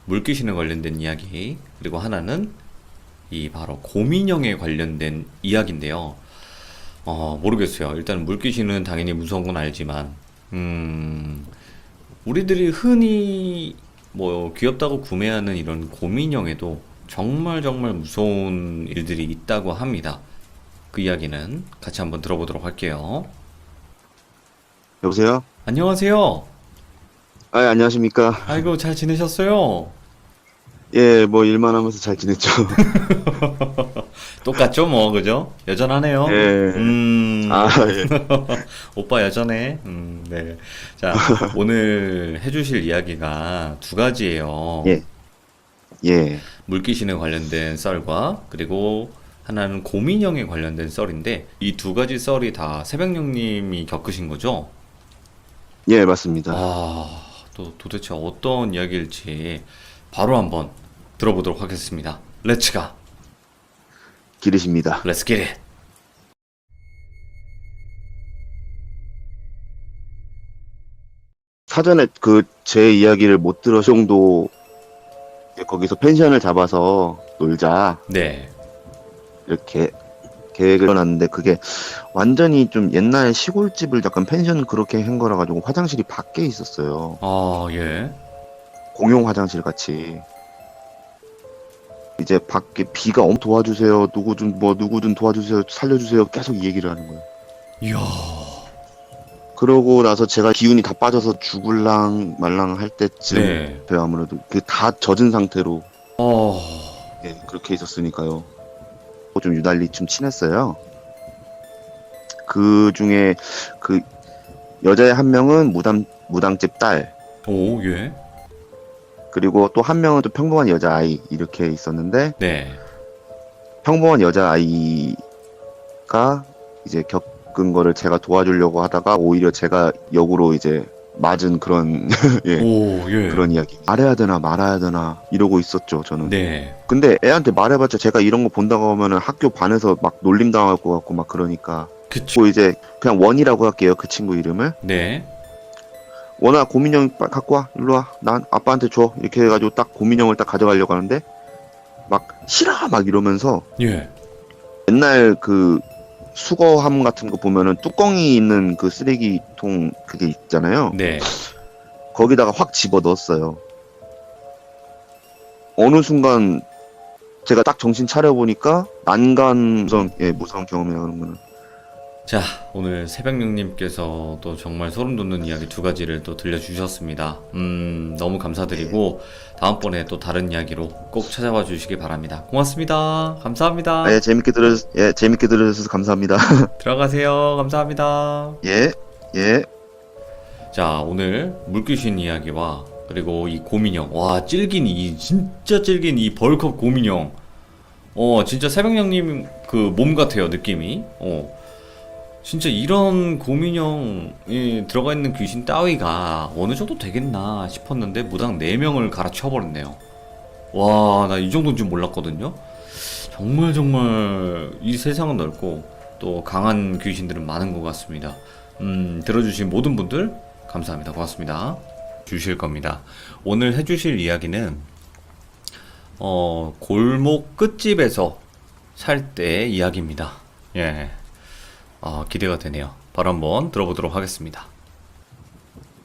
물귀신에 관련된 이야기, 그리고 하나는 이 바로 곰인형에 관련된 이야기인데요. 모르겠어요. 일단 물귀신은 당연히 무서운 건 알지만, 우리들이 흔히 뭐 귀엽다고 구매하는 이런 곰인형에도 정말 정말 무서운 일들이 있다고 합니다. 그 이야기는 같이 한번 들어보도록 할게요. 여보세요? 안녕하세요. 아, 안녕하십니까? 아이고, 잘 지내셨어요? 예, 뭐 일만 하면서 잘 지냈죠? 똑같죠, 뭐, 그죠? 여전하네요. 예. 아, 예. 오빠 여전해. 네. 자, 오늘 해주실 이야기가 두 가지예요. 예. 예. 물귀신에 관련된 썰과, 그리고 하나는 곰인형에 관련된 썰인데, 이 두 가지 썰이 다 새벽령님이 겪으신 거죠? 예, 맞습니다. 또 도대체 어떤 이야기일지 바로 한번 들어보도록 하겠습니다. 렛츠가! 길이십니다. 렛츠 겟 잇! 사전에 제 이야기를 못 들을 정도 거기서 펜션을 잡아서 놀자 네. 이렇게 계획을 해놨는데 그게 완전히 좀 옛날 시골집을 약간 펜션 그렇게 한 거라 가지고 화장실이 밖에 있었어요. 예. 공용 화장실 같이. 이제 밖에 비가 도와주세요. 누구 좀 도와주세요. 살려주세요. 계속 이 얘기를 하는 거예요. 이야. 그러고 나서 제가 기운이 다 빠져서 죽을랑 말랑 할 때쯤 네. 아무래도 다 젖은 상태로 어, 예, 그렇게 있었으니까요. 좀 유달리 좀 친했어요. 그 중에 그 여자의 한 명은 무당집 딸, 예. 그리고 또 한 명은 또 평범한 여자아이 이렇게 있었는데 네. 평범한 여자아이가 이제 겪은 거를 제가 도와주려고 하다가 오히려 제가 역으로 이제 맞은 그런 예, 예. 그런 이야기. 말해야 되나 말아야 되나 이러고 있었죠, 저는. 네. 근데 애한테 말해봤자 제가 이런 거 본다고 하면은 학교 반에서 막 놀림 당할 것 같고 막 그러니까. 그쵸. 뭐 이제 그냥 원이라고 할게요, 그 친구 이름을. 네. 원아, 고민형 갖고 와, 일로 와. 난 아빠한테 줘. 이렇게 해가지고 딱 고민형을 딱 가져가려고 하는데 막 싫어 막 이러면서 예. 옛날 그 수거함 같은 거 보면은 뚜껑이 있는 그 쓰레기통 그게 있잖아요. 네. 거기다가 확 집어 넣었어요. 어느 순간 제가 딱 정신 차려 보니까 무서운 경험이야 그런 거는. 자, 오늘 새벽령님께서 또 정말 소름 돋는 이야기 두 가지를 또 들려주셨습니다. 너무 감사드리고, 다음번에 또 다른 이야기로 꼭 찾아와 주시기 바랍니다. 고맙습니다. 감사합니다. 예, 재밌게 들어주셔서 감사합니다. 들어가세요. 감사합니다. 예, 예. 자, 오늘 물귀신 이야기와 그리고 이 곰인형. 와, 진짜 질긴 이 벌컵 곰인형. 진짜 새벽령님 그 몸 같아요, 느낌이. 진짜 이런 곰인형이 들어가 있는 귀신 따위가 어느 정도 되겠나 싶었는데 무당 4명을 갈아치워버렸네요. 와, 나 이 정도인 줄 몰랐거든요. 정말 정말 이 세상은 넓고 또 강한 귀신들은 많은 것 같습니다. 들어주신 모든 분들 감사합니다. 고맙습니다. 주실 겁니다. 오늘 해주실 이야기는 골목 끝집에서 살 때 이야기입니다. 예. 기대가 되네요. 바로 한번 들어보도록 하겠습니다.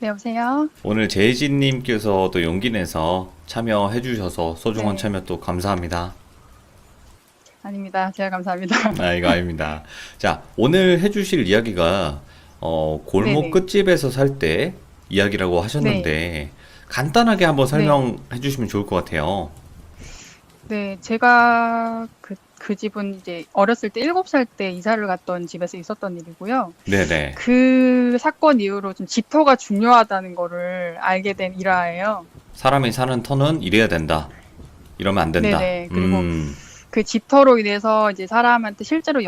네, 여보세요? 오늘 제이진님께서 또 용기 내서 참여해주셔서 소중한 네. 참여 또 감사합니다. 아닙니다. 제가 감사합니다. 이거 아닙니다. 자, 오늘 해주실 이야기가 골목 네네. 끝집에서 살 때 이야기라고 하셨는데 간단하게 한번 설명해 주시면 좋을 것 같아요. 네, 제가 그 집은 이제 어렸을 때 7살 때 이사를 갔던 집에서 있었던 일이고요. 네네. 그 사건 이후로 좀 집터가 중요하다는 거를 알게 된 일화예요. 사람이 사는 터는 이래야 된다. 이러면 안 된다. 네네. 그리고 그 집터로 인해서 이제 사람한테 실제로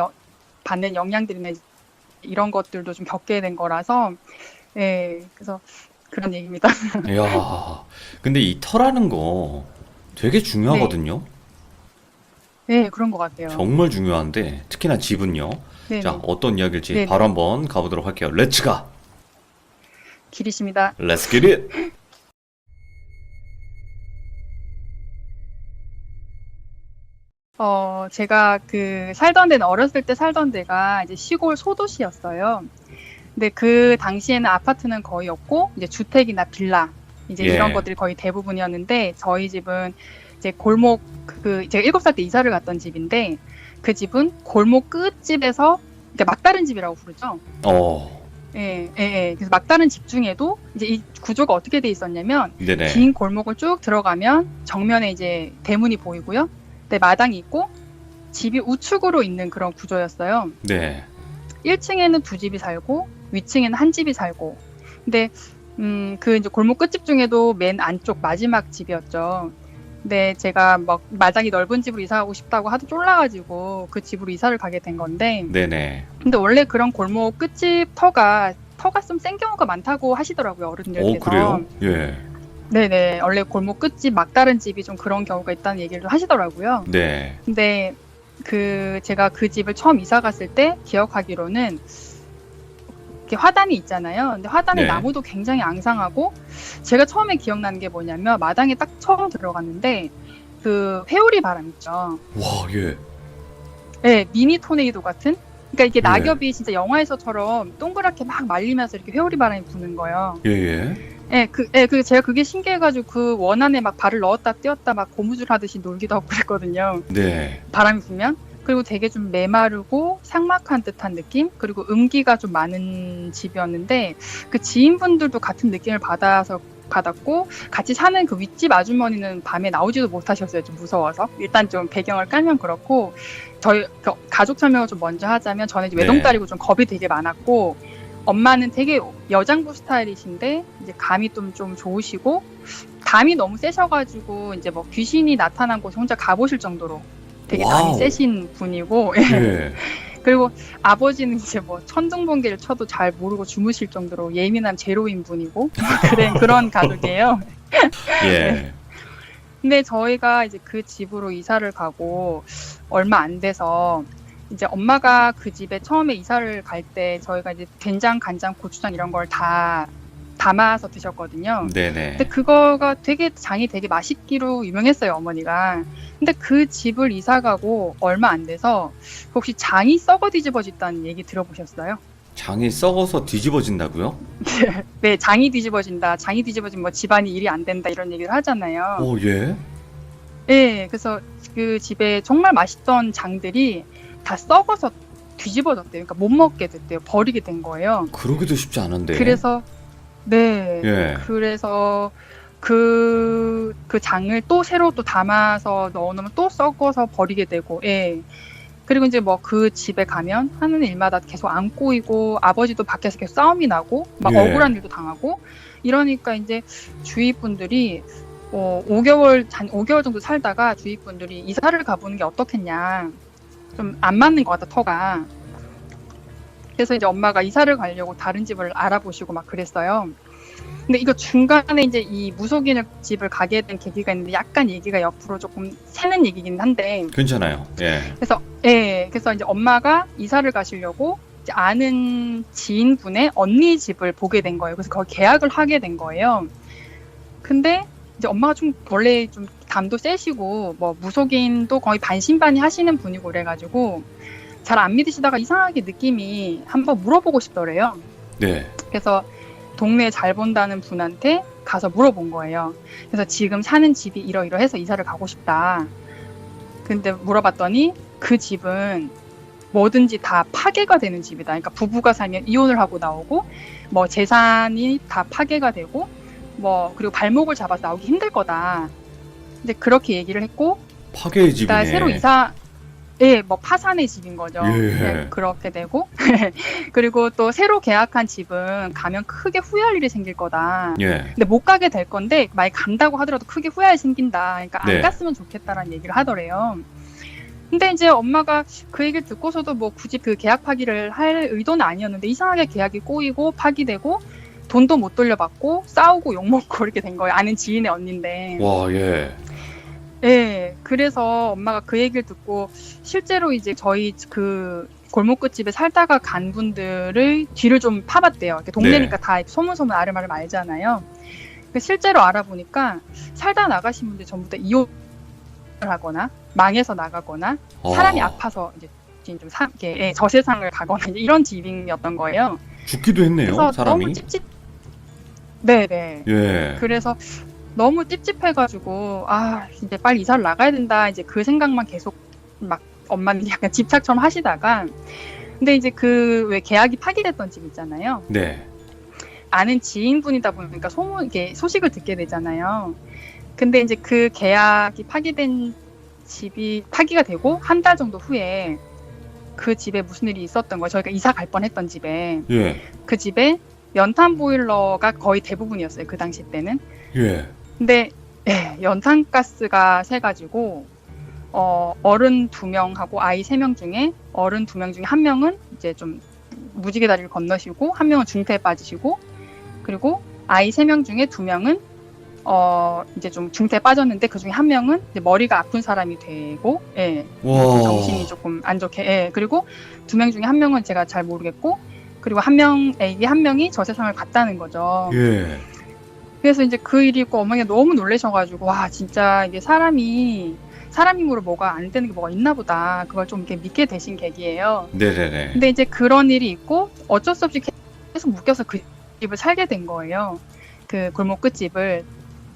받는 영향들이나 이런 것들도 좀 겪게 된 거라서, 네, 그래서 그런 얘기입니다. 이야, 근데 이 터라는 거 되게 중요하거든요. 네, 그런 것 같아요. 정말 중요한데 특히나 집은요. 네네. 자, 어떤 이야기일지 네네. 바로 한번 가보도록 할게요. 렛츠가! 길이십니다. Let's get it! 제가 살던 데는 어렸을 때 살던 데가 이제 시골 소도시였어요. 근데 그 당시에는 아파트는 거의 없고, 이제 주택이나 빌라, 이제 예. 이런 것들이 거의 대부분이었는데, 저희 집은 이제 골목, 제가 7살 때 이사를 갔던 집인데, 그 집은 골목 끝집에서, 그러니까 막다른 집이라고 부르죠. 어, 예, 예, 예. 그래서 막다른 집 중에도 이제 이 구조가 어떻게 돼 있었냐면, 네네. 긴 골목을 쭉 들어가면 정면에 이제 대문이 보이고요. 네, 마당이 있고, 집이 우측으로 있는 그런 구조였어요. 네. 1층에는 두 집이 살고, 위층에는 한 집이 살고. 근데, 이제 골목 끝집 중에도 맨 안쪽 마지막 집이었죠. 근데 제가 막 마당이 넓은 집으로 이사하고 싶다고 하도 쫄라가지고 그 집으로 이사를 가게 된 건데, 네네. 근데 원래 그런 골목 끝집 터가 좀 센 경우가 많다고 하시더라고요, 어른들께서. 그래요? 예. 네네. 원래 골목 끝집, 막다른 집이 좀 그런 경우가 있다는 얘기를 하시더라고요. 네. 근데 제가 그 집을 처음 이사 갔을 때 기억하기로는 이렇게 화단이 있잖아요. 근데 화단에 네. 나무도 굉장히 앙상하고, 제가 처음에 기억나는 게 뭐냐면 마당에 딱 처음 들어갔는데 회오리 바람 있죠. 와, 예. 네, 미니 토네이도 같은? 그러니까 이게 네. 낙엽이 진짜 영화에서처럼 동그랗게 막 말리면서 이렇게 회오리 바람이 부는 거예요. 예, 예. 제가 그게 신기해가지고 그 원 안에 막 발을 넣었다 띄었다 막 고무줄 하듯이 놀기도 하고 그랬거든요. 네. 바람이 불면. 그리고 되게 좀 메마르고 삭막한 듯한 느낌? 그리고 음기가 좀 많은 집이었는데, 그 지인분들도 같은 느낌을 받았고, 같이 사는 그 윗집 아주머니는 밤에 나오지도 못하셨어요. 좀 무서워서. 일단 좀 배경을 깔면 그렇고, 저희 가족 설명을 좀 먼저 하자면, 저는 이제 네. 외동딸이고 좀 겁이 되게 많았고, 엄마는 되게 여장부 스타일이신데, 이제 감이 좀 좋으시고, 담이 너무 세셔가지고, 이제 뭐 귀신이 나타난 곳에 혼자 가보실 정도로 되게 와우. 담이 세신 분이고, 예. 그리고 아버지는 이제 뭐 천둥번개를 쳐도 잘 모르고 주무실 정도로 예민한 제로인 분이고, 그런 가족이에요. 예. 근데 저희가 이제 그 집으로 이사를 가고 얼마 안 돼서, 이제 엄마가 그 집에 처음에 이사를 갈 때 저희가 이제 된장, 간장, 고추장 이런 걸 다 담아서 드셨거든요. 네네. 근데 그거가 장이 되게 맛있기로 유명했어요, 어머니가. 근데 그 집을 이사 가고 얼마 안 돼서 혹시 장이 썩어 뒤집어졌다는 얘기 들어보셨어요? 장이 썩어서 뒤집어진다고요? 네, 장이 뒤집어진다. 장이 뒤집어지면 뭐 집안이 일이 안 된다 이런 얘기를 하잖아요. 오, 예. 네, 그래서 그 집에 정말 맛있던 장들이 다 썩어서 뒤집어졌대요. 그러니까 못 먹게 됐대요. 버리게 된 거예요. 그러기도 쉽지 않은데. 그래서 네, 예. 그래서 그 장을 또 새로 또 담아서 넣어놓으면 또 썩어서 버리게 되고, 예. 그리고 이제 뭐 그 집에 가면 하는 일마다 계속 안 꼬이고, 아버지도 밖에서 계속 싸움이 나고, 막 예. 억울한 일도 당하고, 이러니까 이제 주위 분들이 5개월 정도 살다가 주위 분들이 이사를 가보는 게 어떻겠냐. 좀 안 맞는 것 같다, 터가. 그래서 이제 엄마가 이사를 가려고 다른 집을 알아보시고 막 그랬어요. 근데 이거 중간에 이제 이 무속인을 집을 가게 된 계기가 있는데, 약간 얘기가 옆으로 조금 새는 얘기긴 한데, 괜찮아요. 예. 그래서 이제 엄마가 이사를 가시려고 이제 아는 지인분의 언니 집을 보게 된 거예요. 그래서 거기 계약을 하게 된 거예요. 근데 이제 엄마가 원래 좀 담도 세시고, 뭐 무속인도 거의 반신반의 하시는 분이고 그래가지고 잘 안 믿으시다가 이상하게 느낌이 한번 물어보고 싶더래요. 네. 그래서 동네 잘 본다는 분한테 가서 물어본 거예요. 그래서 지금 사는 집이 이러이러해서 이사를 가고 싶다. 근데 물어봤더니 그 집은 뭐든지 다 파괴가 되는 집이다. 그러니까 부부가 살면 이혼을 하고 나오고, 뭐 재산이 다 파괴가 되고, 뭐 그리고 발목을 잡아서 나오기 힘들 거다. 이제 그렇게 얘기를 했고, 파괴의 집이네. 그다음에 새로 뭐 파산의 집인 거죠. 예. 네, 그렇게 되고 그리고 또 새로 계약한 집은 가면 크게 후회할 일이 생길 거다. 예. 근데 못 가게 될 건데 만약 간다고 하더라도 크게 후회할 생긴다. 그러니까 네. 안 갔으면 좋겠다라는 얘기를 하더래요. 근데 이제 엄마가 그 얘기를 듣고서도 뭐 굳이 그 계약 파기를 할 의도는 아니었는데, 이상하게 계약이 꼬이고 파기되고 돈도 못 돌려받고 싸우고 욕먹고 이렇게 된 거예요. 아는 지인의 언니인데. 와, 예. 네, 그래서 엄마가 그 얘기를 듣고 실제로 이제 저희 그 골목 끝집에 살다가 간 분들의 뒤를 좀 파봤대요. 이렇게 동네니까 네. 다 소문소문 아름아름 알잖아요. 실제로 알아보니까 살다 나가신 분들 전부 다 이혼을 하거나 망해서 나가거나 사람이 아파서 이제 좀 이렇게 저세상을 가거나 이제 이런 집이었던 거예요. 죽기도 했네요, 그래서 사람이. 너무 네네. 예. 그래서 너무 찝찝해가지고 이제 빨리 이사를 나가야 된다. 이제 그 생각만 계속 막 엄마는 약간 집착처럼 하시다가 근데 이제 그 왜 계약이 파기됐던 집 있잖아요. 네. 아는 지인분이다 보니까 이게 소식을 듣게 되잖아요. 근데 이제 그 계약이 파기된 집이 파기가 되고 한 달 정도 후에 그 집에 무슨 일이 있었던 거예요. 저희가 이사 갈 뻔했던 집에. 예. 그 집에 연탄 보일러가 거의 대부분이었어요. 그 당시 때는. 예. 근데 연탄가스가 새가지고 어른 2명하고 아이 3명 중에 어른 2명 중에 1명은 이제 좀 무지개 다리를 건너시고 1명은 중태에 빠지시고 그리고 아이 3명 중에 2명은 이제 좀 중태에 빠졌는데 그 중에 1명은 이제 머리가 아픈 사람이 되고 와. 정신이 조금 안 좋게 그리고 2명 중에 1명은 제가 잘 모르겠고 그리고 애기 1명이 저 세상을 갔다는 거죠. 예. 그래서 이제 그 일이 있고 어머니가 너무 놀라셔가지고 와 진짜 이게 사람이 사람 힘으로 뭐가 안 되는 게 뭐가 있나 보다. 그걸 좀 이렇게 믿게 되신 계기예요. 네네네. 근데 이제 그런 일이 있고 어쩔 수 없이 계속 묶여서 그 집을 살게 된 거예요. 그 골목 끝집을.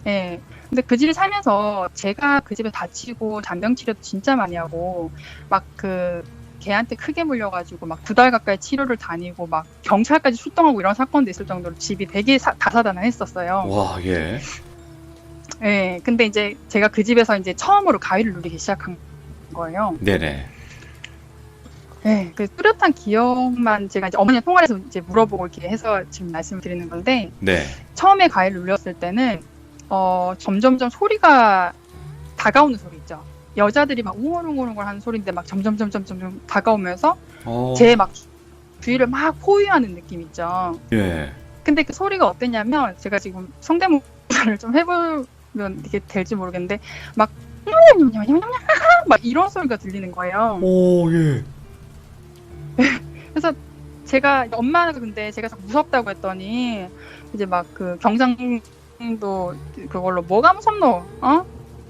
예. 근데 그 집을 살면서 제가 그 집에 다치고 잔병 치료도 진짜 많이 하고 막 그 걔한테 크게 물려가지고 막 9달 가까이 치료를 다니고 막 경찰까지 출동하고 이런 사건도 있을 정도로 집이 되게 다사다난했었어요. 와, 예. 예. 근데 이제 제가 그 집에서 이제 처음으로 가위를 누리기 시작한 거예요. 네네. 네, 그 뚜렷한 기억만 제가 이제 어머니랑 통화를 해서 이제 물어보고 이렇게 해서 지금 말씀을 드리는 건데 네. 처음에 가위를 눌렸을 때는 점점점 소리가 다가오는 소리 있죠. 여자들이 막 웅얼웅얼웅얼 하는 소리인데 막 점점 다가오면서 제 막 주위를 막 포위하는 느낌 있죠. 예. 근데 그 소리가 어땠냐면 제가 지금 성대모사를 좀 해보면 이게 될지 모르겠는데 막 막 이런 소리가 들리는 거예요. 오, 예. 그래서 제가 엄마가 근데 제가 자꾸 무섭다고 했더니 이제 막 그 경상도 그걸로 뭐가 무섭노?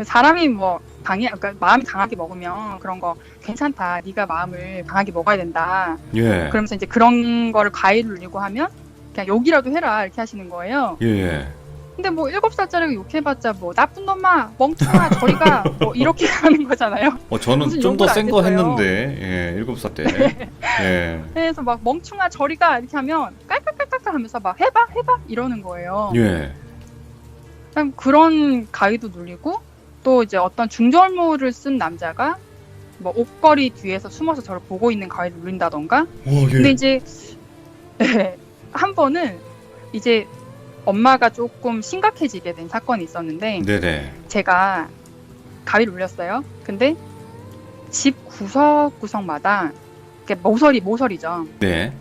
사람이 뭐 그러니까 마음이 강하게 먹으면 그런 거 괜찮다. 네가 마음을 강하게 먹어야 된다. 예. 그러면서 이제 그런 거를 과일을 울리고 하면 그냥 욕이라도 해라 이렇게 하시는 거예요. 예. 근데 뭐 7살짜리가 욕해봤자 뭐 나쁜 놈아 멍청아 저리가 뭐 이렇게 하는 거잖아요. 저는 무슨 좀 더 욕을 센 안 거 했어요. 했는데, 예, 7살 때. 예. 그래서 막 멍청아 저리가 이렇게 하면 깔깔깔깔 하면서 막 해봐 이러는 거예요. 예. 그런 가위도 눌리고 또 이제 어떤 중절모를 쓴 남자가 뭐 옷걸이 뒤에서 숨어서 저를 보고 있는 가위를 눌린다던가. 오, 예. 근데 이제 한 번은 이제 엄마가 조금 심각해지게 된 사건이 있었는데 네네. 제가 가위를 눌렸어요. 근데 집 구석구석마다 모서리죠. 네.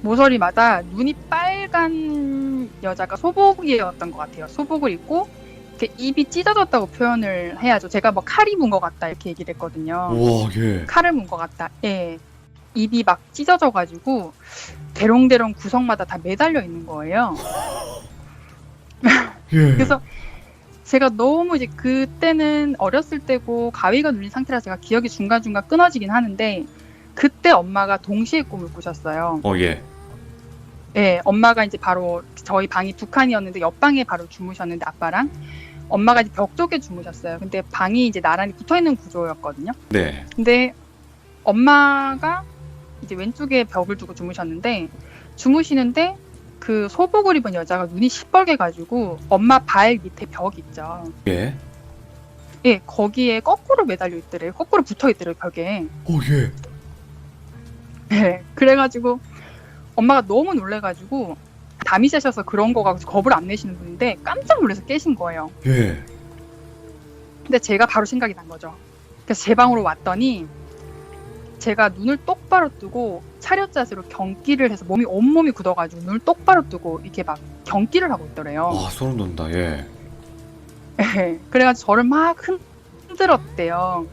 모서리마다 눈이 빨간 여자가 소복이었던 것 같아요. 소복을 입고 이렇게 입이 찢어졌다고 표현을 해야죠. 제가 뭐 칼이 문 것 같다 이렇게 얘기를 했거든요. 와, 예. 칼을 문 것 같다. 예. 입이 막 찢어져가지고 대롱대롱 구석마다 다 매달려 있는 거예요. 예. 그래서 제가 너무 이제 그때는 어렸을 때고 가위가 눌린 상태라 제가 기억이 중간중간 끊어지긴 하는데 그때 엄마가 동시에 꿈을 꾸셨어요. 예. 예, 엄마가 이제 바로 저희 방이 두 칸이었는데 옆방에 바로 주무셨는데 아빠랑 엄마가 이제 벽 쪽에 주무셨어요. 근데 방이 이제 나란히 붙어 있는 구조였거든요. 네. 근데 엄마가 이제 왼쪽에 벽을 두고 주무시는데 그 소복을 입은 여자가 눈이 시뻘게 가지고 엄마 발 밑에 벽 있죠. 예. 예, 거기에 거꾸로 매달려 있더래요. 거꾸로 붙어 있더래요, 벽에. 오, 예. 네, 그래가지고 엄마가 너무 놀래가지고 담이 세셔서 그런 거 가지고 겁을 안 내시는 분인데 깜짝 놀라서 깨신 거예요. 예. 근데 제가 바로 생각이 난 거죠. 그래서 제 방으로 왔더니 제가 눈을 똑바로 뜨고 차렷 자세로 경기를 해서 온몸이 굳어가지고 눈을 똑바로 뜨고 이렇게 막 경기를 하고 있더래요. 와, 소름 돋는다. 예. 네, 그래가지고 저를 막 흔들었대요.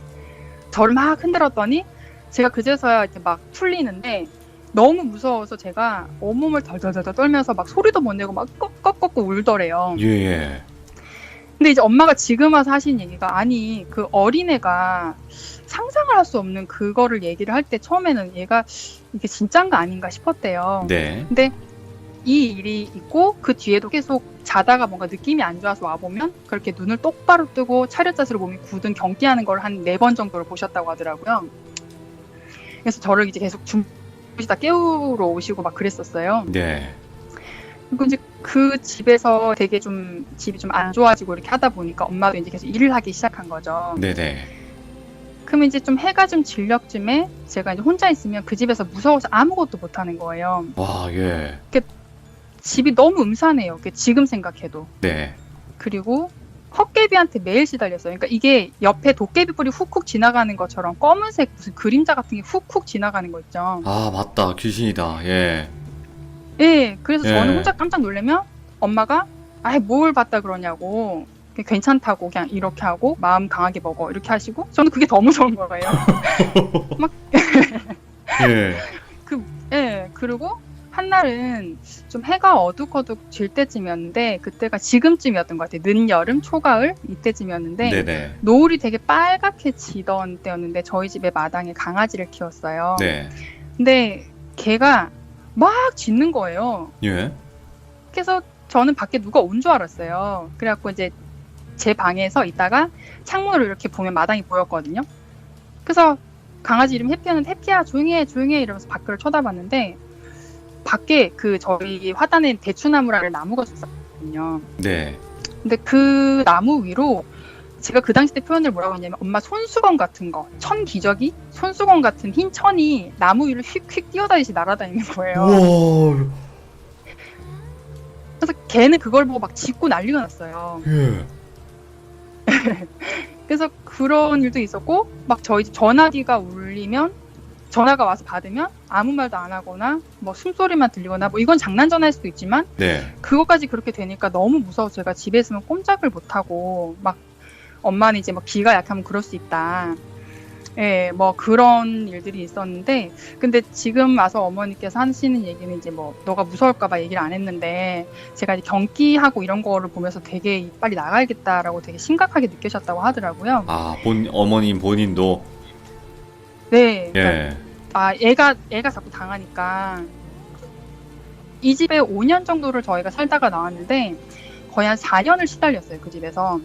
저를 막 흔들었더니 제가 그제서야 이렇게 막 풀리는데 너무 무서워서 제가 온몸을 덜덜덜 떨면서 막 소리도 못 내고 막 꺽꺽꺽 울더래요. 예. 근데 이제 엄마가 지금 와서 하신 얘기가, 아니 그 어린애가 상상을 할 수 없는 그거를 얘기를 할 때 처음에는 얘가 이게 진짠가 아닌가 싶었대요. 네. 근데 이 일이 있고 그 뒤에도 계속 자다가 뭔가 느낌이 안 좋아서 와보면 그렇게 눈을 똑바로 뜨고 차렷 자세로 몸이 굳은 경기하는 걸 한 4번 정도를 보셨다고 하더라고요. 그래서 저를 이제 계속 주무시다 깨우러 오시고 막 그랬었어요. 네. 그리고 이제 그 집에서 되게 좀 집이 좀 안 좋아지고 이렇게 하다 보니까 엄마도 이제 계속 일을 하기 시작한 거죠. 네네. 그러면 이제 좀 해가 좀 질녘쯤에 제가 이제 혼자 있으면 그 집에서 무서워서 아무것도 못 하는 거예요. 와, 예. 집이 너무 음산해요. 지금 생각해도. 네. 그리고 헛개비한테 매일 시달렸어요. 그러니까 이게 옆에 도깨비 뿔이 훅훅 지나가는 것처럼 검은색 무슨 그림자 같은 게 훅훅 지나가는 거 있죠. 아, 맞다. 귀신이다. 예. 예, 그래서 예. 저는 혼자 깜짝 놀라면 엄마가 아이 뭘 봤다 그러냐고, 그냥 괜찮다고 그냥 이렇게 하고 마음 강하게 먹어 이렇게 하시고, 저는 그게 더 무서운 거예요. 예. 예, 그리고 한날은 좀 해가 어둑어둑 질 때쯤이었는데, 그때가 지금쯤이었던 것 같아요. 늦여름, 초가을 이때쯤이었는데 네네. 노을이 되게 빨갛게 지던 때였는데 저희 집에 마당에 강아지를 키웠어요. 네. 근데 걔가 막 짖는 거예요. 예. 그래서 저는 밖에 누가 온 줄 알았어요. 그래갖고 이제 제 방에서 있다가 창문으로 이렇게 보면 마당이 보였거든요. 그래서 강아지 이름 해피였는데, 해피야 조용히 해 조용히 해 이러면서 밖을 쳐다봤는데, 밖에 그 저희 화단에 대추나무라는 나무가 있었거든요. 네. 근데 그 나무 위로 제가 그 당시 때 표현을 뭐라고 했냐면, 엄마 손수건 같은 거, 천 기저귀? 손수건 같은 흰 천이 나무 위를 휙휙 뛰어다니시 날아다니는 거예요. 우와. 그래서 걔는 그걸 보고 막 짖고 난리가 났어요. 예. 그래서 그런 일도 있었고, 막 저희 집 전화기가 울리면, 전화가 와서 받으면 아무 말도 안 하거나 뭐 숨소리만 들리거나, 뭐 이건 장난 전화일 수도 있지만 네. 그것까지 그렇게 되니까 너무 무서워서 제가 집에 있으면 꼼짝을 못하고, 막 엄마는 이제 막 기가 약하면 그럴 수 있다. 예, 뭐 그런 일들이 있었는데, 근데 지금 와서 어머니께서 하시는 얘기는 이제 뭐 너가 무서울까봐 얘기를 안 했는데, 제가 이제 경기하고 이런 거를 보면서 되게 빨리 나가야겠다라고 되게 심각하게 느끼셨다고 하더라고요. 아, 어머님 본인도. 네. 예. 아, 애가 자꾸 당하니까. 이 집에 5년 정도를 저희가 살다가 나왔는데 거의 한 4년을 시달렸어요, 그 집에서.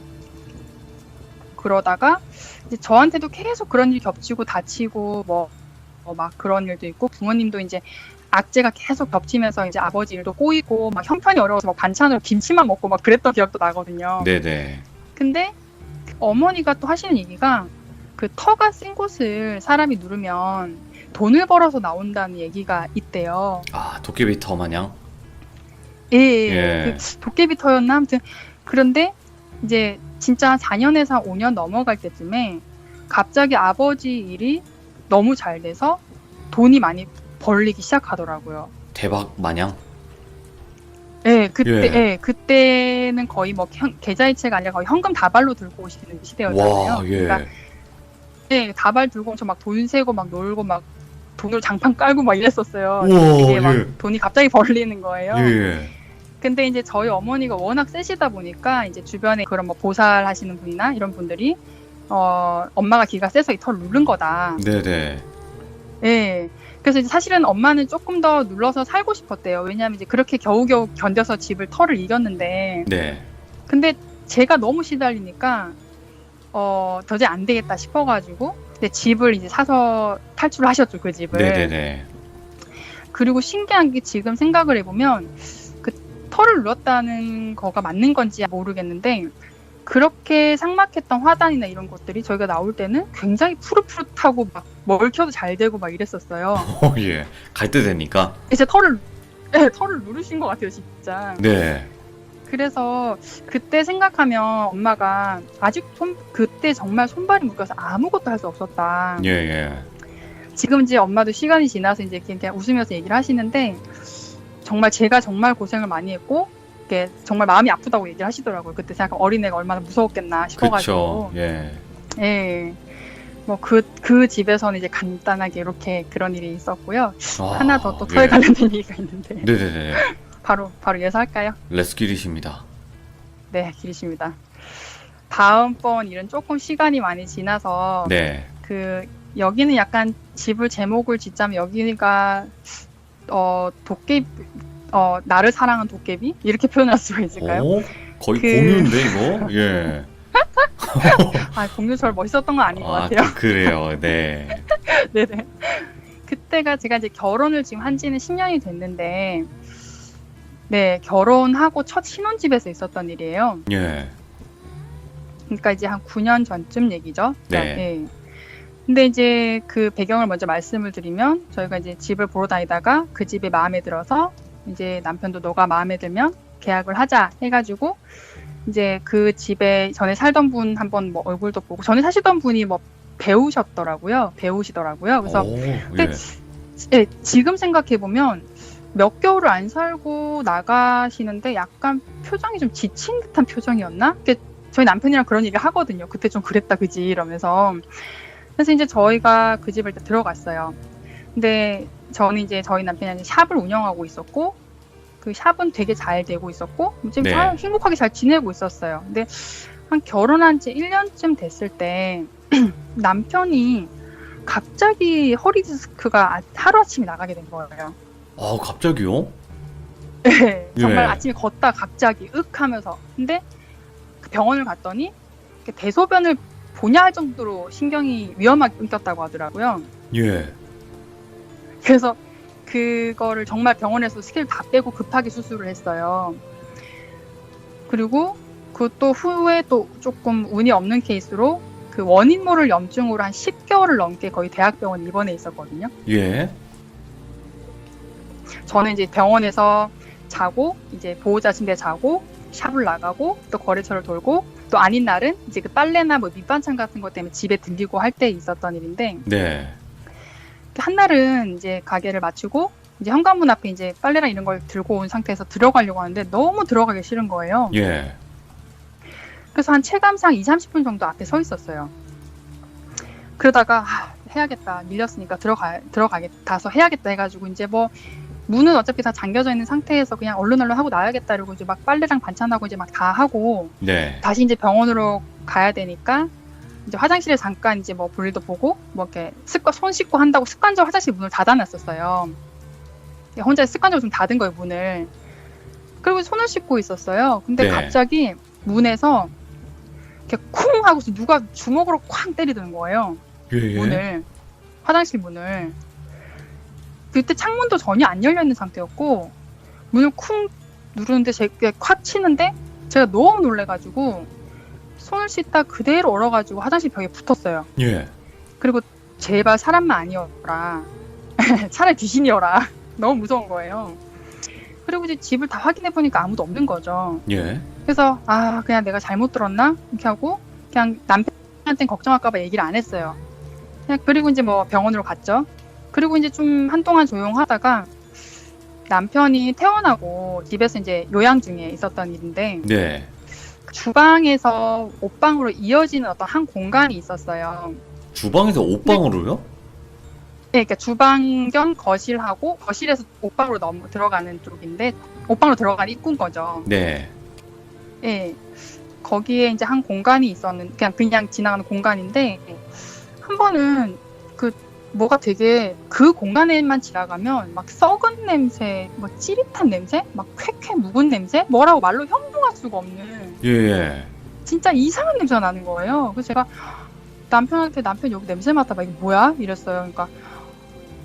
그러다가 이제 저한테도 계속 그런 일이 겹치고 다치고 뭐 막 그런 일도 있고, 부모님도 이제 악재가 계속 겹치면서 이제 아버지 일도 꼬이고 막 형편이 어려워서 막 반찬으로 김치만 먹고 막 그랬던 기억도 나거든요. 네네. 근데 어머니가 또 하시는 얘기가, 그 터가 쓴 곳을 사람이 누르면 돈을 벌어서 나온다는 얘기가 있대요. 아, 도깨비 터 마냥? 예, 예. 그 도깨비 터였나? 아무튼 그런데 이제 진짜 한 4년에서 5년 넘어갈 때쯤에 갑자기 아버지 일이 너무 잘 돼서 돈이 많이 벌리기 시작하더라고요. 대박 마냥? 예, 그때, 예. 예, 그때는 거의 뭐 계좌이체가 아니라 거의 현금 다발로 들고 오시는 시대였잖아요. 와, 예. 그러니까 예, 다발 들고 오면서 막 돈 세고 막 놀고 막 돈으로 장판 깔고 막 이랬었어요. 우와, 이게 막 예. 돈이 갑자기 벌리는 거예요. 예. 근데 이제 저희 어머니가 워낙 세시다 보니까 이제 주변에 그런 뭐 보살 하시는 분이나 이런 분들이 엄마가 기가 세서 이 털을 누른 거다. 네네. 예. 그래서 이제 사실은 엄마는 조금 더 눌러서 살고 싶었대요. 왜냐하면 이제 그렇게 겨우겨우 견뎌서 집을 털을 이겼는데, 네. 근데 제가 너무 시달리니까 도저히 안 되겠다 싶어가지고, 근데 집을 이제 사서 탈출을 하셨죠, 그 집을. 네네네. 그리고 신기한 게, 지금 생각을 해보면 그 털을 눌렀다는 거가 맞는 건지 모르겠는데, 그렇게 삭막했던 화단이나 이런 것들이 저희가 나올 때는 굉장히 푸릇푸릇하고 막 먹혀도 잘 되고 막 이랬었어요. 예. 갈 때 되니까. 이제 털을 누르신 것 같아요, 진짜. 네. 그래서 그때 생각하면 엄마가 아직 그때 정말 손발이 묶여서 아무것도 할 수 없었다. 예, 예. 지금 이제 엄마도 시간이 지나서 이제 그냥 웃으면서 얘기를 하시는데, 정말 제가 정말 고생을 많이 했고, 이게 정말 마음이 아프다고 얘기를 하시더라고요. 그때 생각하면 어린애가 얼마나 무서웠겠나 싶어가지고. 그쵸. 예. 예. 뭐 그 집에서는 이제 간단하게 이렇게 그런 일이 있었고요. 아, 하나 더 또 터에 예. 관련된 얘기가 있는데 네네네. 바로 예사할까요? 레스길이십니다. 네, 길이십니다. 다음번 일은 조금 시간이 많이 지나서 네. 그 여기는 약간 집을 제목을 짓자면 여기가 도깨비 나를 사랑한 도깨비 이렇게 표현할 수가 있을까요? 거의 그- 공유인데 이거? 예. 아 공유절 멋있었던 건 아닌 것 아, 같아요. 그래요. 네. 네네. 그때가 제가 이제 결혼을 지금 한 지는 10년이 됐는데, 네, 결혼하고 첫 신혼집에서 있었던 일이에요. 예. 그러니까 이제 한 9년 전쯤 얘기죠. 네. 예. 근데 이제 그 배경을 먼저 말씀을 드리면, 저희가 이제 집을 보러 다니다가 그 집이 마음에 들어서, 이제 남편도 너가 마음에 들면 계약을 하자 해가지고, 이제 그 집에 전에 살던 분 한번 뭐 얼굴도 보고, 전에 사시던 분이 뭐 배우시더라고요. 그래서 예. 예, 지금 생각해보면 몇 개월을 안 살고 나가시는데 약간 표정이 좀 지친 듯한 표정이었나? 저희 남편이랑 그런 얘기 하거든요. 그때 좀 그랬다, 그지? 이러면서. 그래서 이제 저희가 그 집을 들어갔어요. 근데 저는 이제 저희 남편이 이제 샵을 운영하고 있었고, 그 샵은 되게 잘 되고 있었고, 지금 네. 잘 행복하게 잘 지내고 있었어요. 근데 한 결혼한 지 1년쯤 됐을 때 남편이 갑자기 허리 디스크가 하루아침에 나가게 된 거예요. 아, 갑자기요? 네, 정말 예. 아침에 걷다 갑자기 윽 하면서. 근데 그 병원을 갔더니 대소변을 보냐 할 정도로 신경이 위험하게 끊겼다고 하더라고요. 예. 그래서 그거를 정말 병원에서 스케일 다 빼고 급하게 수술을 했어요. 그리고 그것도 후에 또 조금 운이 없는 케이스로 그 원인 모를 염증으로 한 10개월을 넘게 거의 대학병원 입원해 있었거든요. 예. 저는 이제 병원에서 자고 이제 보호자 침대 자고 샵을 나가고 또 거래처를 돌고 또 아닌 날은 이제 그 빨래나 뭐 밑반찬 같은 것 때문에 집에 들리고 할 때 있었던 일인데, 네. 한 날은 이제 가게를 마치고 이제 현관문 앞에 이제 빨래랑 이런 걸 들고 온 상태에서 들어가려고 하는데 너무 들어가기 싫은 거예요. 예. 그래서 한 체감상 20-30분 정도 앞에 서 있었어요. 그러다가 해야겠다, 밀렸으니까 들어가겠다 해야겠다 해가지고 이제 뭐 문은 어차피 다 잠겨져 있는 상태에서 그냥 얼른 하고 나야겠다 이러고 이제 막 빨래랑 반찬하고 이제 막 다 하고 네. 다시 이제 병원으로 가야 되니까 이제 화장실에 잠깐 이제 뭐 볼일도 보고 뭐 이렇게 손 씻고 한다고 습관적으로 화장실 문을 닫아놨었어요. 혼자 습관적으로 좀 닫은 거예요, 문을. 그리고 손을 씻고 있었어요. 근데 네. 갑자기 문에서 이렇게 쿵 하고서 누가 주먹으로 쾅 때리는 거예요. 예. 문을. 화장실 문을. 그때 창문도 전혀 안 열려 있는 상태였고 문을 쿵 누르는데 제가 콱 치는데 제가 너무 놀래가지고 손을 씻다 그대로 얼어가지고 화장실 벽에 붙었어요. 예. 그리고 제발 사람만 아니어라. 차라리 귀신이어라. 너무 무서운 거예요. 그리고 이제 집을 다 확인해 보니까 아무도 없는 거죠. 예. 그래서 그냥 내가 잘못 들었나 이렇게 하고 그냥 남편한테는 걱정할까봐 얘기를 안 했어요. 그리고 이제 뭐 병원으로 갔죠. 그리고 이제 좀 한동안 조용하다가 남편이 퇴원하고 집에서 이제 요양 중에 있었던 일인데, 네. 주방에서 옷방으로 이어지는 어떤 한 공간이 있었어요. 주방에서 옷방으로요? 네, 그러니까 주방 겸 거실하고 거실에서 옷방으로 들어가는 쪽인데 옷방으로 들어가는 입구인 거죠. 네. 예, 거기에 이제 한 공간이 그냥 지나가는 공간인데 한 번은 뭐가 되게 그 공간에만 지나가면 막 썩은 냄새, 뭐 찌릿한 냄새, 막 쾌쾌 묵은 냄새, 뭐라고 말로 형용할 수가 없는 예. 진짜 이상한 냄새가 나는 거예요. 그래서 제가 남편한테 남편 여기 냄새 맡아봐, 이게 뭐야? 이랬어요. 그러니까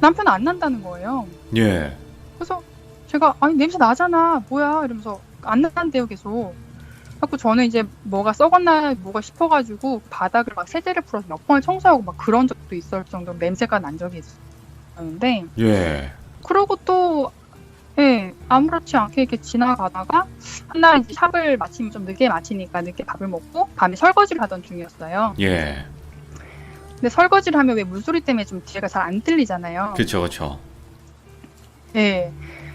남편은 안 난다는 거예요. 예. 그래서 제가 아니 냄새 나잖아, 뭐야? 이러면서 안 난대요 계속. 그래서 저는 이제 뭐가 썩었나 뭐가 싶어가지고 바닥을 막 세제를 풀어서 몇 번을 청소하고 막 그런 적도 있을 정도로 냄새가 난 적이 있었는데, 예. 그러고 또 아무렇지 않게 이렇게 지나가다가 한날 이제 샵을 마치면 좀 늦게 마치니까 늦게 밥을 먹고 밤에 설거지를 하던 중이었어요. 예. 근데 설거지를 하면 왜 물소리 때문에 좀 뒤가 잘 안 들리잖아요. 그쵸, 그쵸. 예.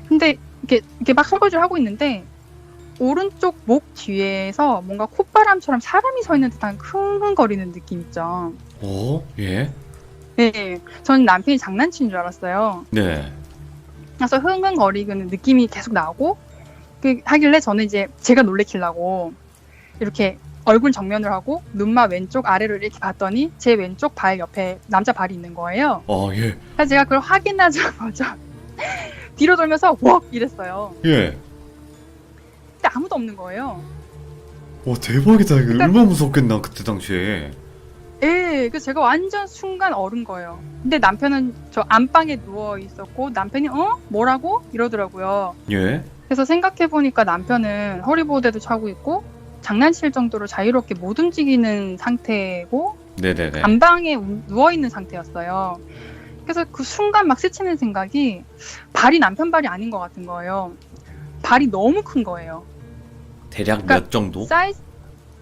근데 이렇게 막 설거지를 하고 있는데 오른쪽 목 뒤에서 뭔가 콧바람처럼 사람이 서 있는 듯한 흥흥거리는 느낌 있죠. 예. 네, 전 남편이 장난치는 줄 알았어요. 네. 그래서 흥흥거리는 느낌이 계속 나고 하길래 저는 이제 제가 놀래키려고 이렇게 얼굴 정면을 하고 눈만 왼쪽 아래로 이렇게 봤더니 제 왼쪽 발 옆에 남자 발이 있는 거예요. 예. 그래서 제가 그걸 확인하자마자 뒤로 돌면서 웍 이랬어요. 예. 근데 아무도 없는 거예요. 와, 대박이다. 이거 그러니까- 얼마나 무섭겠나, 그때 당시에. 예, 그래서 제가 완전 순간 얼은 거예요. 근데 남편은 저 안방에 누워 있었고 남편이 뭐라고? 이러더라고요. 예. 그래서 생각해보니까 남편은 허리보호대도 차고 있고 장난칠 정도로 자유롭게 못 움직이는 상태고 네네네. 안방에 누워있는 상태였어요. 그래서 그 순간 막 스치는 생각이 발이 남편 발이 아닌 것 같은 거예요. 발이 너무 큰 거예요. 대략 그러니까 몇 정도?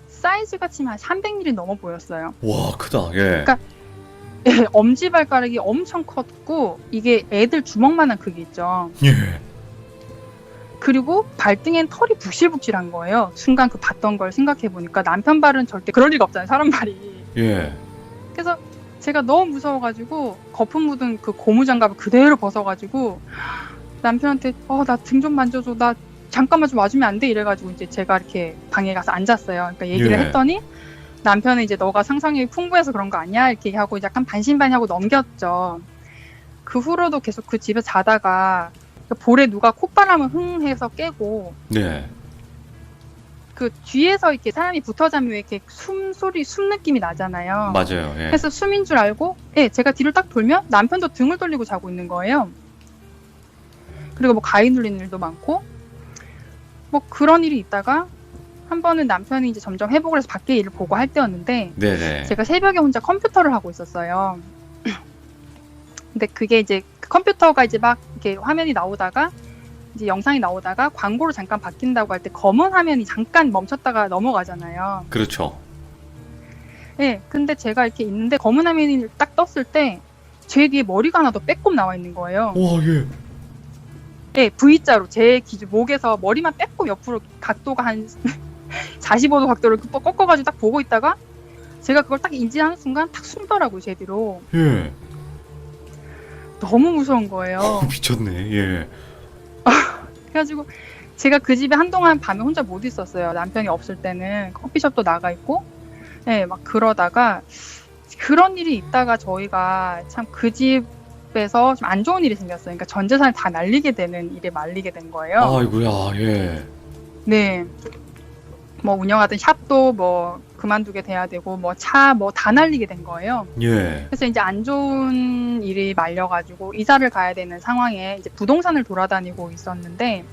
사이즈가 치면 한 300mm 넘어 보였어요. 와, 크다. 예. 그러니까 예, 엄지발가락이 엄청 컸고 이게 애들 주먹만한 크기 있죠. 예. 그리고 발등엔 털이 북실북실한 거예요. 순간 그 봤던 걸 생각해보니까 남편 발은 절대 그럴 리가 없잖아요. 사람 발이. 예. 그래서 제가 너무 무서워가지고 거품 묻은 그 고무장갑을 그대로 벗어가지고 남편한테 나 등 좀 만져줘. 나 잠깐만 좀 와주면 안 돼? 이래가지고 이제 제가 이렇게 방에 가서 앉았어요. 그러니까 얘기를 예. 했더니 남편은 이제 너가 상상력이 풍부해서 그런 거 아니야? 이렇게 하고 약간 반신반의하고 넘겼죠. 그 후로도 계속 그 집에 자다가 볼에 누가 콧바람을 흥 해서 깨고 네. 그 뒤에서 이렇게 사람이 붙어 자면 왜 이렇게 숨 느낌이 나잖아요. 맞아요. 예. 그래서 숨인 줄 알고 제가 뒤를 딱 돌면 남편도 등을 돌리고 자고 있는 거예요. 그리고 뭐 가위 눌리는 일도 많고 뭐 그런 일이 있다가 한 번은 남편이 이제 점점 회복을 해서 밖에 일을 보고 할 때였는데 네네. 제가 새벽에 혼자 컴퓨터를 하고 있었어요. 근데 그게 이제 컴퓨터가 이제 막 이렇게 화면이 나오다가 이제 영상이 나오다가 광고로 잠깐 바뀐다고 할 때 검은 화면이 잠깐 멈췄다가 넘어가잖아요. 그렇죠. 예, 근데 제가 이렇게 있는데 검은 화면이 딱 떴을 때 제 뒤에 머리가 하나 더 빼꼼 나와 있는 거예요. 와, 예. 예, V자로 제 기준 목에서 머리만 빼꼼 옆으로 각도가 한 45도 각도를 꺾어가지고 딱 보고 있다가 제가 그걸 딱 인지하는 순간 탁 숨더라고요, 제 뒤로. 예. 너무 무서운 거예요. 미쳤네. 예. 그래가지고 제가 그 집에 한동안 밤에 혼자 못 있었어요. 남편이 없을 때는 커피숍도 나가 있고, 네, 막 그러다가 그런 일이 있다가 저희가 참 그 집에서 좀 안 좋은 일이 생겼어요. 그러니까 전 재산을 다 날리게 되는 일에 말리게 된 거예요. 아이고야, 예. 네, 뭐 운영하던 샵도 뭐 그만두게 돼야 되고, 뭐 차 뭐 다 날리게 된 거예요. 예. 그래서 이제 안 좋은 일이 말려가지고 이사를 가야 되는 상황에 이제 부동산을 돌아다니고 있었는데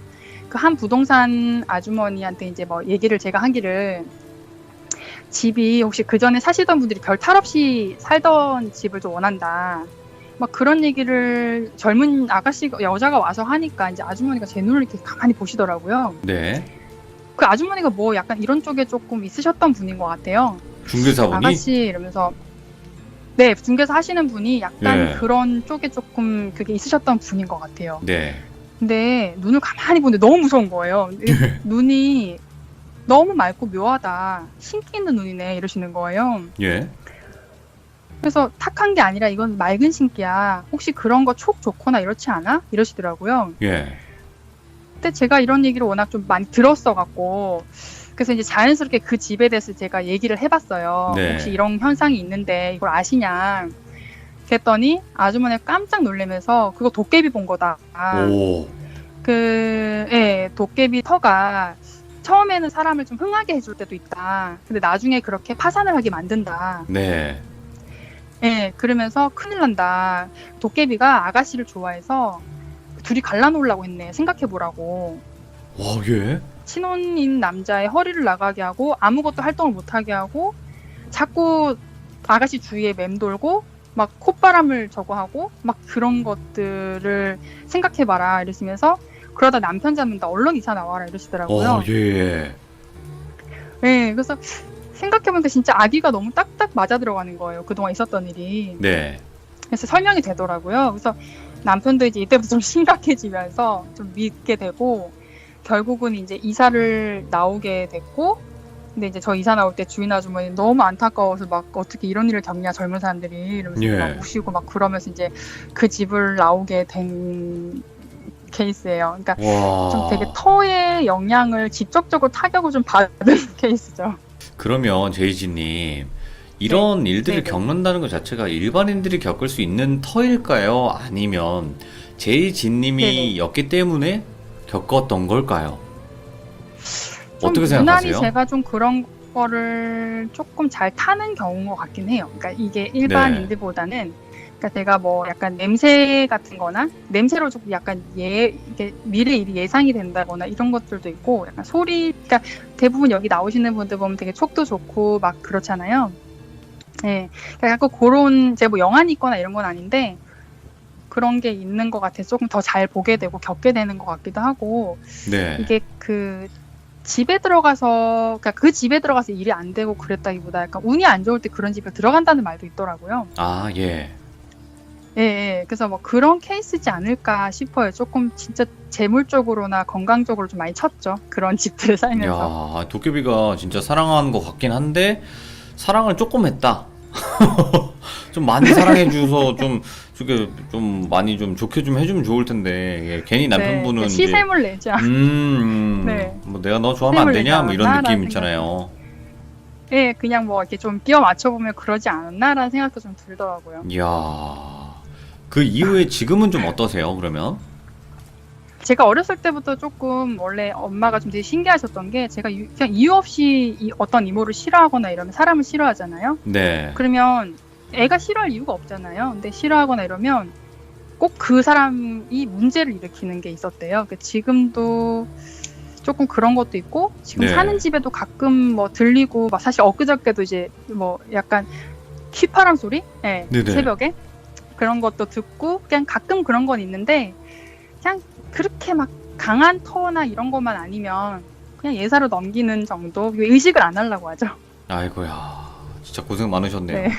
그 한 부동산 아주머니한테 이제 뭐 얘기를 제가 하기를 집이 혹시 그 전에 사시던 분들이 별 탈 없이 살던 집을 좀 원한다. 막 그런 얘기를 젊은 여자가 와서 하니까 이제 아주머니가 제 눈을 이렇게 가만히 보시더라고요. 네. 그 아주머니가 뭐 약간 이런 쪽에 조금 있으셨던 분인 것 같아요. 중개사분이? 아가씨 이러면서 네, 중개사 하시는 분이 약간 예. 그런 쪽에 조금 그게 있으셨던 분인 것 같아요. 네. 근데 눈을 가만히 보는데 너무 무서운 거예요. 눈이 너무 맑고 묘하다. 신기 있는 눈이네 이러시는 거예요. 예. 그래서 탁한 게 아니라 이건 맑은 신기야. 혹시 그런 거 촉 좋거나 이렇지 않아? 이러시더라고요. 예. 근데 제가 이런 얘기를 워낙 좀 많이 들었어갖고 그래서 이제 자연스럽게 그 집에 대해서 제가 얘기를 해봤어요. 네. 혹시 이런 현상이 있는데 이걸 아시냐? 그랬더니 아주머니가 깜짝 놀라면서 그거 도깨비 본 거다. 오. 도깨비 터가 처음에는 사람을 좀 흥하게 해줄 때도 있다. 근데 나중에 그렇게 파산을 하게 만든다. 네. 예, 그러면서 큰일 난다. 도깨비가 아가씨를 좋아해서 둘이 갈라놓으려고 했네. 생각해보라고. 와, 예. 신혼인 남자의 허리를 나가게 하고 아무것도 활동을 못하게 하고 자꾸 아가씨 주위에 맴돌고 막 콧바람을 저거 하고 막 그런 것들을 생각해봐라 이러시면서 그러다 남편 잡는다 얼른 이사 나와라 이러시더라고요. 예. 네, 그래서 생각해보니까 진짜 아기가 너무 딱딱 맞아 들어가는 거예요. 그동안 있었던 일이. 네. 그래서 설명이 되더라고요. 그래서 남편도 이제 이때부터 좀 심각해지면서 좀 믿게 되고 결국은 이제 이사를 나오게 됐고 근데 이제 저 이사 나올 때 주인 아주머니 너무 안타까워서 막 어떻게 이런 일을 겪냐 젊은 사람들이 이러면서 예. 막 우시고 막 그러면서 이제 그 집을 나오게 된 케이스예요. 그러니까 와. 좀 되게 터의 영향을 직접적으로 타격을 좀 받은 케이스죠. 그러면 제이지님 이런 일들을 네네. 겪는다는 것 자체가 일반인들이 겪을 수 있는 터일까요? 아니면 제이지님이 였기 때문에 겪었던 걸까요? 좀 어떻게 유난히 생각하세요? 제가 좀 그런 거를 조금 잘 타는 경우인 것 같긴 해요. 그러니까 이게 일반인들보다는 그러니까 제가 뭐 약간 냄새 같은 거나 냄새로 조금 약간 이게 미래 일이 예상이 된다거나 이런 것들도 있고 약간 소리 그러니까 대부분 여기 나오시는 분들 보면 되게 촉도 좋고 막 그렇잖아요. 예. 그러니까 약간 그런 제가 뭐 영안이 있거나 이런 건 아닌데 그런 게 있는 것 같아서 조금 더 잘 보게 되고 겪게 되는 것 같기도 하고 네. 이게 그 집에 들어가서 그러니까 그 집에 들어가서 일이 안 되고 그랬다기보다 약간 운이 안 좋을 때 그런 집에 들어간다는 말도 있더라고요. 아, 예. 예, 예. 그래서 뭐 그런 케이스지 않을까 싶어요. 조금 진짜 재물적으로나 건강적으로 좀 많이 쳤죠. 그런 집들에 살면서. 야, 도깨비가 진짜 사랑하는 것 같긴 한데 사랑을 조금 했다. 좀 많이 사랑해 줘서 좀 저게 좀 많이 좀 좋게 좀 해주면 좋을 텐데 예, 괜히 남편분은 네, 이제 시샘을 내자. 네. 뭐 내가 너 좋아하면 안 시샘을 되냐 뭐 이런 내지 느낌 않았나라는 있잖아요. 예, 그냥 뭐 이렇게 좀 끼워 맞춰보면 그러지 않았나라는 생각도 좀 들더라고요. 이야, 그 이후에 지금은 좀 어떠세요? 그러면? 제가 어렸을 때부터 조금 원래 엄마가 좀 되게 신기하셨던 게 제가 그냥 이유 없이 어떤 이모를 싫어하거나 이러면 사람을 싫어하잖아요. 네. 그러면 애가 싫어할 이유가 없잖아요. 근데 싫어하거나 이러면 꼭 그 사람이 문제를 일으키는 게 있었대요. 지금도 조금 그런 것도 있고 지금 네. 사는 집에도 가끔 뭐 들리고 막 사실 엊그저께도 이제 뭐 약간 휘파람 소리? 네, 네네. 새벽에 그런 것도 듣고 그냥 가끔 그런 건 있는데 그냥 그렇게 막 강한 터나 이런 것만 아니면 그냥 예사로 넘기는 정도 의식을 안 하려고 하죠. 아이고야, 진짜 고생 많으셨네요. 네.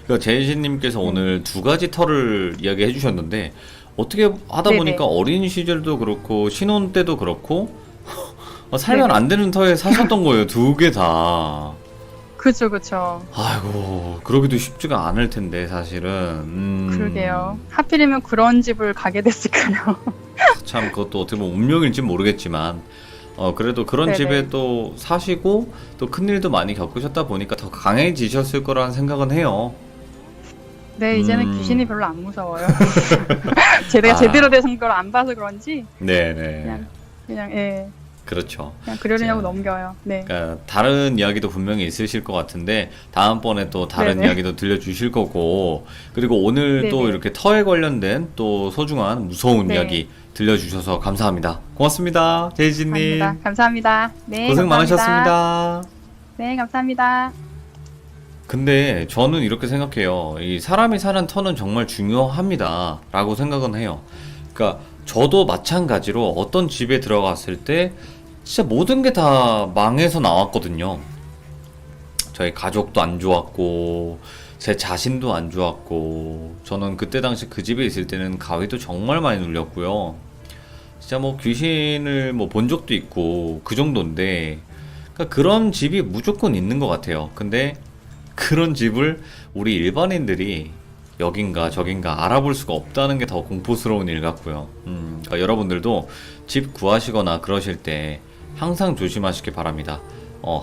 그러니까 제이신님께서 오늘 두 가지 터를 이야기해 주셨는데 어떻게 하다 네네. 보니까 어린 시절도 그렇고 신혼 때도 그렇고 살면 네네. 안 되는 터에 사셨던 거예요. 두 개 다. 그쵸, 그쵸. 아이고, 그러기도 쉽지가 않을 텐데 사실은. 그러게요. 하필이면 그런 집을 가게 됐을까요? 참 그것도 어떻게 보면 운명일지 모르겠지만 그래도 그런 네네. 집에 또 사시고 또 큰일도 많이 겪으셨다 보니까 더 강해지셨을 거라는 생각은 해요. 네, 이제는 음. 귀신이 별로 안 무서워요. 제가 아. 제대로 된 걸 안 봐서 그런지 네네. 그냥 예, 그렇죠. 그냥 그러려냐고 자, 넘겨요. 네. 그러니까 다른 이야기도 분명히 있으실 것 같은데 다음번에 또 다른 네네. 이야기도 들려주실 거고 그리고 오늘 또 네네. 이렇게 터에 관련된 또 소중한 무서운 네. 이야기 들려주셔서 감사합니다. 고맙습니다. 제이지님. 감사합니다. 네, 고생 감사합니다. 많으셨습니다. 네, 감사합니다. 근데 저는 이렇게 생각해요. 이 사람이 사는 터는 정말 중요합니다. 라고 생각은 해요. 그러니까 저도 마찬가지로 어떤 집에 들어갔을 때 진짜 모든 게 다 망해서 나왔거든요. 저희 가족도 안 좋았고, 제 자신도 안 좋았고, 저는 그때 당시 그 집에 있을 때는 가위도 정말 많이 눌렸고요. 진짜 뭐 귀신을 뭐 본 적도 있고, 그 정도인데, 그러니까 그런 집이 무조건 있는 것 같아요. 근데 그런 집을 우리 일반인들이 여긴가 저긴가 알아볼 수가 없다는 게 더 공포스러운 일 같고요. 그러니까 여러분들도 집 구하시거나 그러실 때 항상 조심하시기 바랍니다.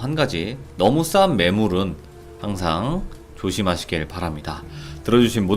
한 가지 너무 싼 매물은 항상 조심하시길 바랍니다. 들어주신 모든